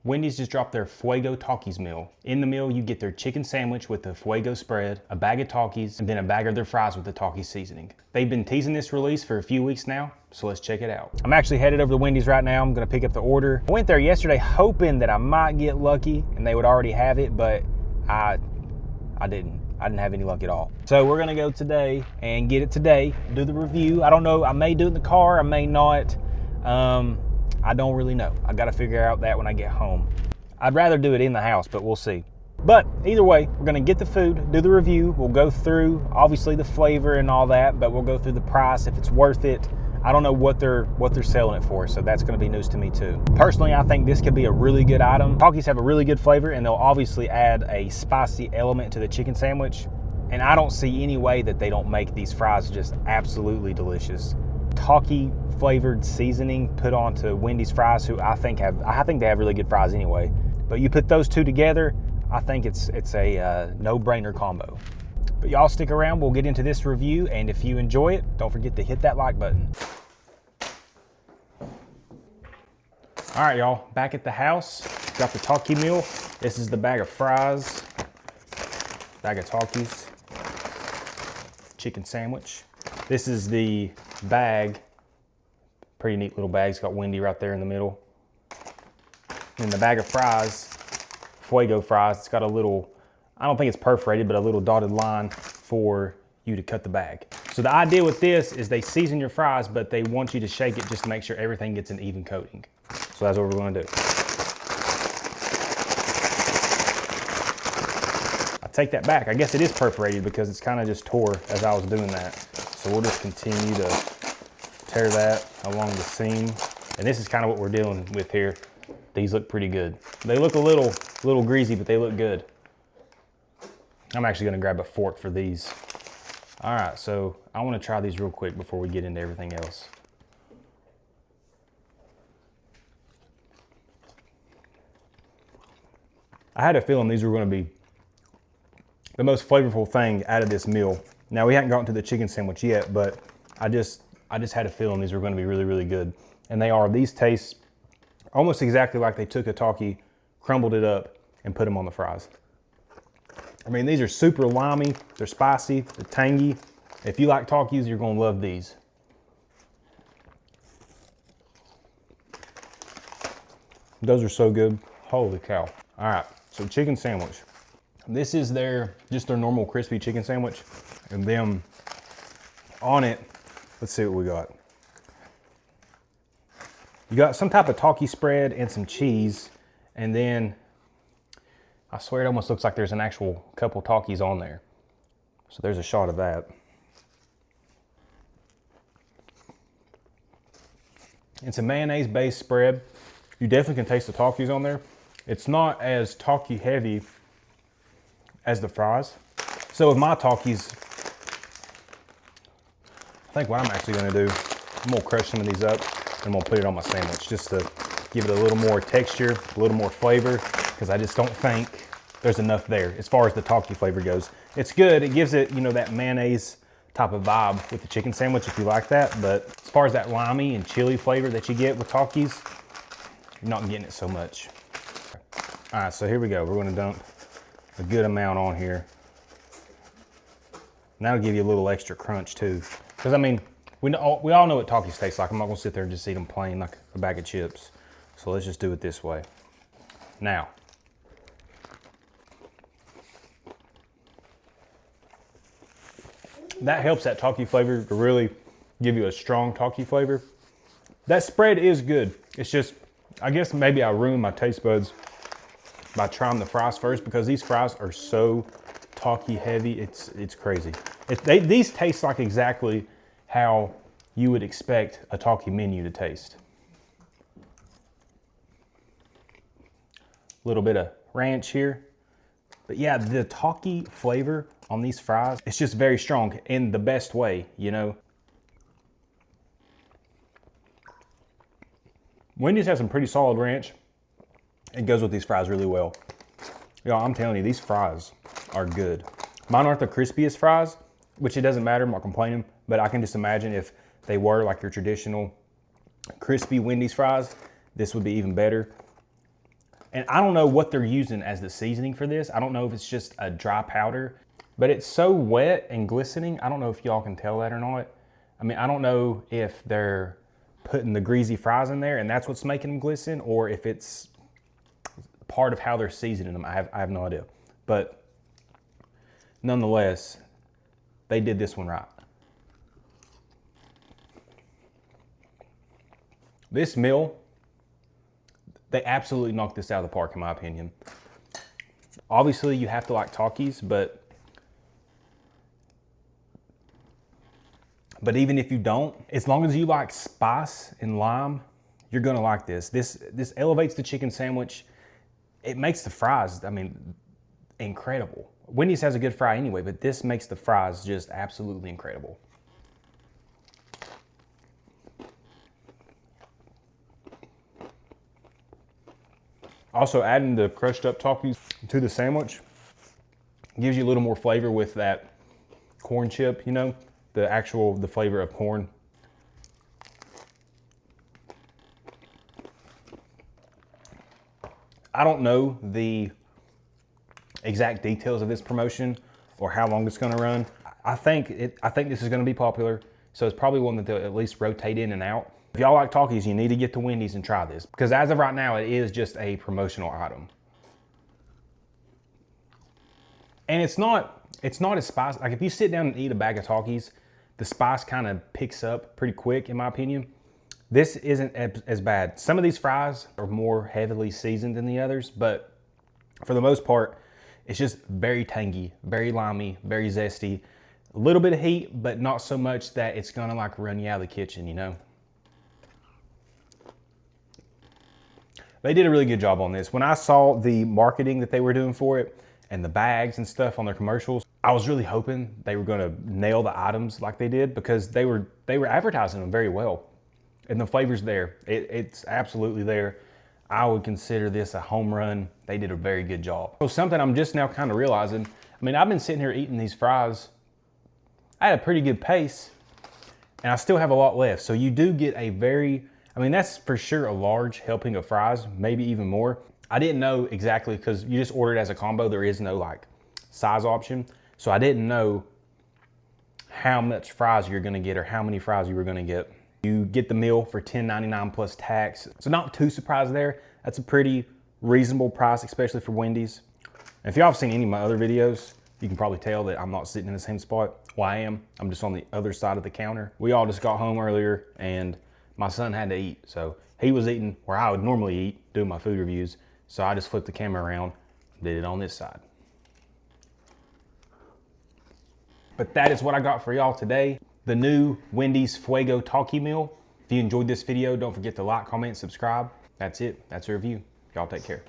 Wendy's just dropped their Fuego Taki Meal. In the meal, you get their chicken sandwich with the Fuego spread, a bag of Takis, and then a bag of their fries with the Taki seasoning. They've been teasing this release for a few weeks now, so let's check it out. I'm actually headed over to Wendy's right now. I'm gonna pick up the order. I went there yesterday hoping that I might get lucky and they would already have it, but I didn't. I didn't have any luck at all. So we're gonna go today and get it today, do the review. I don't know, I may do it in the car, I may not. I don't really know. I gotta figure out that when I get home. I'd rather do it in the house, but we'll see. But either way, we're gonna get the food, do the review. We'll go through, obviously, the flavor and all that, but we'll go through the price, if it's worth it. I don't know what they're selling it for, so that's gonna be news to me too. Personally, I think this could be a really good item. Takis have a really good flavor, and they'll obviously add a spicy element to the chicken sandwich. And I don't see any way that they don't make these fries just absolutely delicious. Taki flavored seasoning put onto Wendy's fries, who I think they have really good fries anyway. But you put those two together, I think it's a no-brainer combo. But y'all stick around, we'll get into this review, and if you enjoy it, don't forget to hit that like button. All right, y'all, back at the house, got the Taki meal. This is the bag of fries, bag of Takis, chicken sandwich. This is the bag, pretty neat little bag. It's got Wendy right there in the middle. And the bag of fries, Fuego fries, it's got a little, I don't think it's perforated, but a little dotted line for you to cut the bag. So the idea with this is they season your fries, but they want you to shake it just to make sure everything gets an even coating. So that's what we're gonna do. I take that back. I guess it is perforated because it's kind of just tore as I was doing that. So we'll just continue to tear that along the seam. And this is kind of what we're dealing with here. These look pretty good. They look a little greasy, but they look good. I'm actually gonna grab a fork for these. All right, so I wanna try these real quick before we get into everything else. I had a feeling these were gonna be the most flavorful thing out of this meal. Now we haven't gotten to the chicken sandwich yet, but I just had a feeling these were gonna be really, really good. And they are. These taste almost exactly like they took a Taki, crumbled it up, and put them on the fries. I mean, these are super limey, they're spicy, they're tangy. If you like Takis, you're gonna love these. Those are so good, holy cow. All right, so chicken sandwich. This is just their normal crispy chicken sandwich. And then on it, let's see what we got. You got some type of Taki spread and some cheese. And then I swear it almost looks like there's an actual couple Takis on there. So there's a shot of that. It's a mayonnaise based spread. You definitely can taste the Takis on there. It's not as Taki heavy as the fries. So with my Takis, I think what I'm actually gonna do, I'm gonna crush some of these up and I'm gonna put it on my sandwich just to give it a little more texture, a little more flavor, because I just don't think there's enough there as far as the Taki flavor goes. It's good, it gives it, you know, that mayonnaise type of vibe with the chicken sandwich if you like that, but as far as that limey and chili flavor that you get with Takis, you're not getting it so much. All right, so here we go. We're gonna dump a good amount on here. And that'll give you a little extra crunch too. Because I mean, we all know what Takis taste like. I'm not gonna sit there and just eat them plain like a bag of chips. So let's just do it this way. Now, that helps that Taki flavor to really give you a strong Taki flavor. That spread is good. It's just, I guess maybe I ruined my taste buds by trying the fries first, because these fries are so Taki heavy, it's crazy. These taste like exactly how you would expect a Taki menu to taste. A little bit of ranch here. But yeah, the Taki flavor on these fries, it's just very strong in the best way, you know. Wendy's has some pretty solid ranch. It goes with these fries really well. Y'all, I'm telling you, these fries are good. Mine aren't the crispiest fries, which it doesn't matter, I'm not complaining, but I can just imagine if they were like your traditional crispy Wendy's fries, this would be even better. And I don't know what they're using as the seasoning for this. I don't know if it's just a dry powder, but it's so wet and glistening. I don't know if y'all can tell that or not. I mean, I don't know if they're putting the greasy fries in there and that's what's making them glisten, or if it's part of how they're seasoning them. I have no idea. But nonetheless, they did this one right. This meal, they absolutely knocked this out of the park in my opinion. Obviously you have to like Takis, but even if you don't, as long as you like spice and lime, you're gonna like this. This elevates the chicken sandwich. It makes the fries, I mean, incredible. Wendy's has a good fry anyway, but this makes the fries just absolutely incredible. Also, adding the crushed up Takis to the sandwich gives you a little more flavor with that corn chip, you know, the flavor of corn. I don't know the exact details of this promotion or how long it's going to run. I think this is going to be popular, so it's probably one that they'll at least rotate in and out. If y'all like Takis, you need to get to Wendy's and try this, because as of right now, it is just a promotional item. And it's not as spicy. Like if you sit down and eat a bag of Takis, the spice kind of picks up pretty quick, in my opinion. This isn't as bad. Some of these fries are more heavily seasoned than the others, but for the most part, it's just very tangy, very limey, very zesty. A little bit of heat, but not so much that it's gonna like run you out of the kitchen, you know? They did a really good job on this. When I saw the marketing that they were doing for it and the bags and stuff on their commercials, I was really hoping they were gonna nail the items like they did, because they were advertising them very well. And the flavor's there. It's absolutely there. I would consider this a home run. They did a very good job. So something I'm just now kind of realizing, I mean, I've been sitting here eating these fries at a pretty good pace, and I still have a lot left. So you do get a very, I mean, that's for sure a large helping of fries, maybe even more. I didn't know exactly, because you just order it as a combo. There is no like size option. So I didn't know how much fries you're gonna get or how many fries you were gonna get. You get the meal for $10.99 plus tax. So not too surprised there. That's a pretty reasonable price, especially for Wendy's. And if y'all have seen any of my other videos, you can probably tell that I'm not sitting in the same spot. Well, I am. I'm just on the other side of the counter. We all just got home earlier and my son had to eat. So he was eating where I would normally eat, doing my food reviews. So I just flipped the camera around, did it on this side. But that is what I got for y'all today. The new Wendy's Fuego Taki Meal. If you enjoyed this video, don't forget to like, comment, subscribe. That's it. That's a review. Y'all take care.